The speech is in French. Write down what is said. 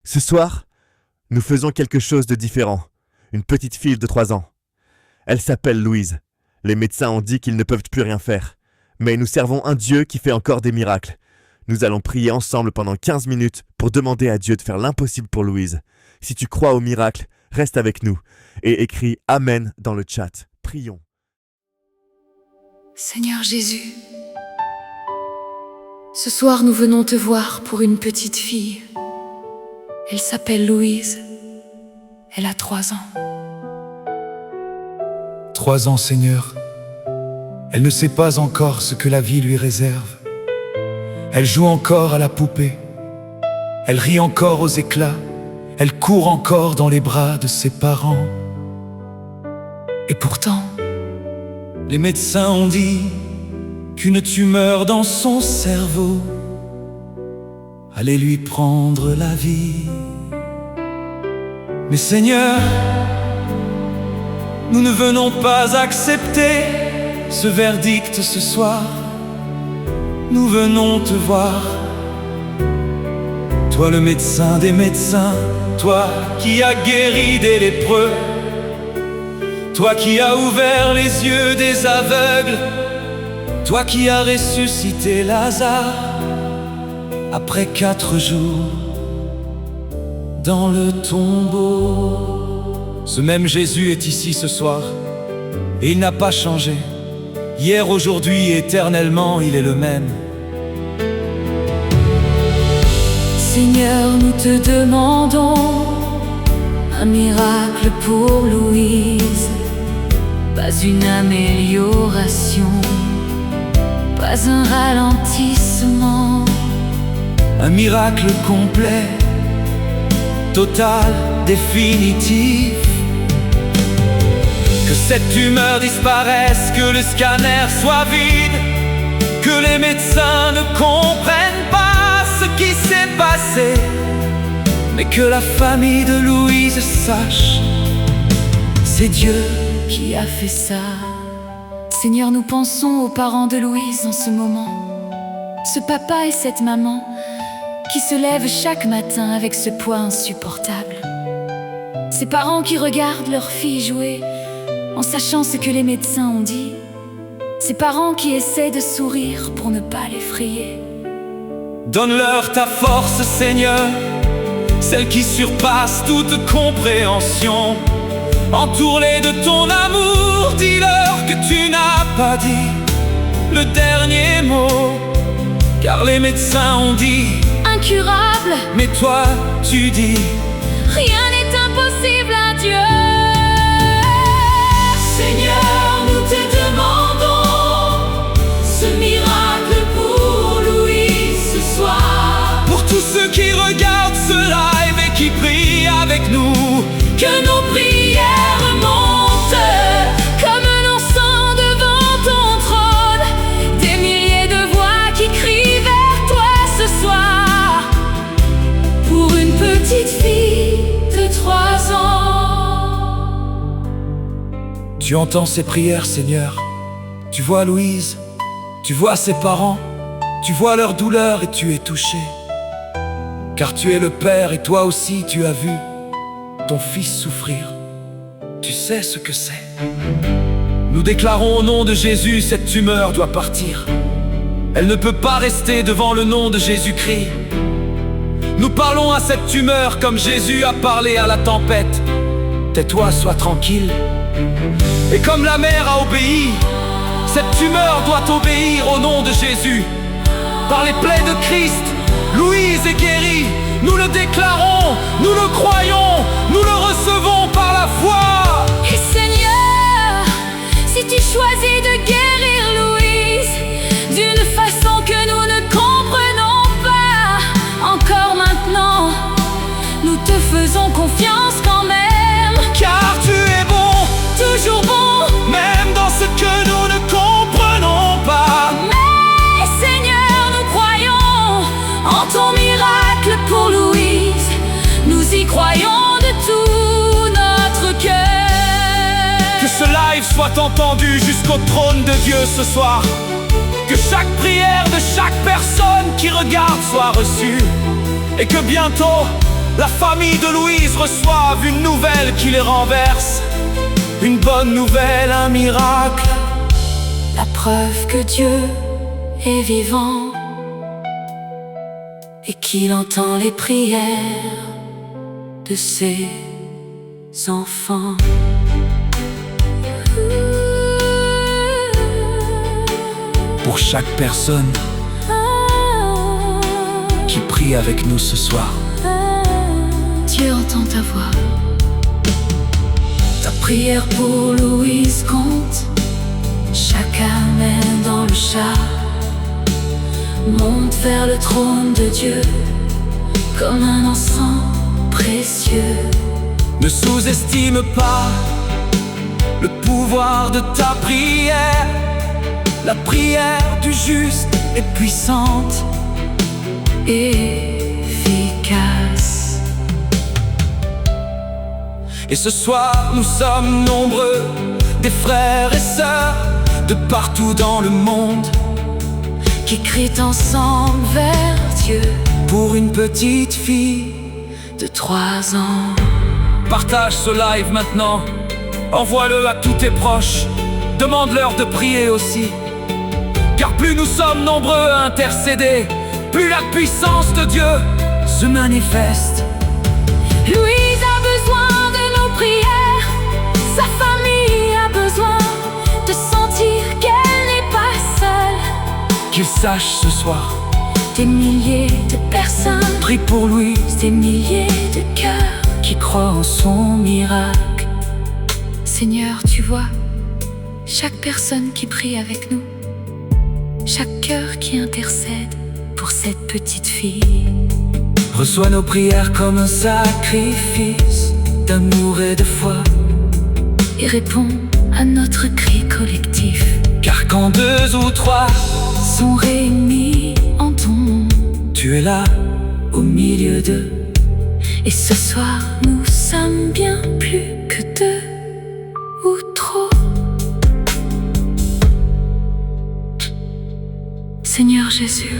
Ce soir, nous faisons quelque chose de différent. Une petite fille de 3 ans. Elle s'appelle Louise. Les médecins ont dit qu'ils ne peuvent plus rien faire. Mais nous servons un Dieu qui fait encore des miracles. Nous allons prier ensemble pendant 15 minutes pour demander à Dieu de faire l'impossible pour Louise. Si tu crois au miracle, reste avec nous et écris Amen dans le chat. Prions. Seigneur Jésus, ce soir nous venons te voir pour une petite fille. Elle s'appelle Louise. Elle a 3 ans. 3 ans, Seigneur. Elle ne sait pas encore ce que la vie lui réserve. Elle joue encore à la poupée. Elle rit encore aux éclats. Elle court encore dans les bras de ses parents. Et pourtant, les médecins ont dit qu'une tumeur dans son cerveau allait lui prendre la vie. Mais Seigneur, nous ne venons pas accepter ce verdict ce soir. Nous venons te voir, toi le médecin des médecins, toi qui as guéri des lépreux, toi qui as ouvert les yeux des aveugles, toi qui as ressuscité Lazare après 4 jours dans le tombeau. Ce même Jésus est ici ce soir et il n'a pas changé. Hier, aujourd'hui et éternellement, il est le même. Seigneur, nous te demandons un miracle pour Louise. Pas une amélioration, pas un ralentissement. Un miracle complet, total, définitif. Que cette tumeur disparaisse, que le scanner soit vide, que les médecins ne comprennent pas ce qui s'est passé, mais que la famille de Louise sache, c'est Dieu qui a fait ça. Seigneur, nous pensons aux parents de Louise en ce moment. Ce papa et cette maman qui se lèvent chaque matin avec ce poids insupportable. Ces parents qui regardent leur fille jouer en sachant ce que les médecins ont dit. Ces parents qui essaient de sourire pour ne pas l'effrayer. Donne-leur ta force, Seigneur, celle qui surpasse toute compréhension. Entoure-les de ton amour, dis-leur que tu n'as pas dit le dernier mot, car les médecins ont dit incurable, mais toi tu dis rien n'est impossible à Dieu. Seigneur, nous te demandons ce miracle pour Louise ce soir. Pour tous ceux qui regardent ce live et qui prient avec nous, que nos prières montent comme l'encens devant ton trône. Des milliers de voix qui crient vers toi ce soir. Pour une petite fille de 3 ans. Tu entends ces prières, Seigneur. Tu vois Louise, tu vois ses parents, tu vois leur douleur et tu es touché. Car tu es le Père et toi aussi tu as vu ton fils souffrir. Tu sais ce que c'est. Nous déclarons au nom de Jésus, cette tumeur doit partir. Elle ne peut pas rester devant le nom de Jésus-Christ. Nous parlons à cette tumeur comme Jésus a parlé à la tempête. Tais-toi, sois tranquille. Et comme la mer a obéi, cette tumeur doit obéir au nom de Jésus. Par les plaies de Christ, Louise est guérie. Nous le déclarons, nous le croyons, nous le recevons par la foi. Et Seigneur, si tu choisis de guérir Louise d'une façon que nous ne comprenons pas encore maintenant, nous te faisons confiance quand même. Car tu es bon, Toujours bon, même dans ce que nous ne comprenons pas. mais Seigneur, nous croyons en ton miracle pour Louise. Nous y croyons de tout notre cœur. Que ce live soit entendu jusqu'au trône de Dieu ce soir. Que chaque prière de chaque personne qui regarde soit reçue. Et que bientôt, la famille de Louise reçoive une nouvelle qui les renverse. Une bonne nouvelle, un miracle. La preuve que Dieu est vivant et qu'il entend les prières de ses enfants. Pour chaque personne qui prie avec nous ce soir, Dieu entend ta voix. Ta prière pour Louise compte. Chaque amen dans le char monte vers le trône de Dieu comme un encens précieux. ne sous-estime pas le pouvoir de ta prière. La prière du juste est puissante, Efficace. et ce soir nous sommes nombreux, des frères et sœurs de partout dans le monde, Qui crient ensemble vers Dieu pour une petite fille. de 3 ans. Partage ce live maintenant, envoie-le à tous tes proches, demande-leur de prier aussi. Car plus nous sommes nombreux à intercéder, plus la puissance de Dieu se manifeste. Louise a besoin de nos prières. Sa famille a besoin de sentir qu'elle n'est pas seule. Qu'il sache ce soir, Des milliers de personnes, prie pour lui, des milliers de cœurs qui croient en son miracle. Seigneur, tu vois chaque personne qui prie avec nous, chaque cœur qui intercède pour cette petite fille. reçois nos prières comme un sacrifice d'amour et de foi. Et réponds à notre cri collectif. Car quand 2 ou 3 Sont réunis en ton nom, tu es là, au milieu d'eux. Et ce soir, nous sommes bien plus que 2 ou trop. Seigneur Jésus,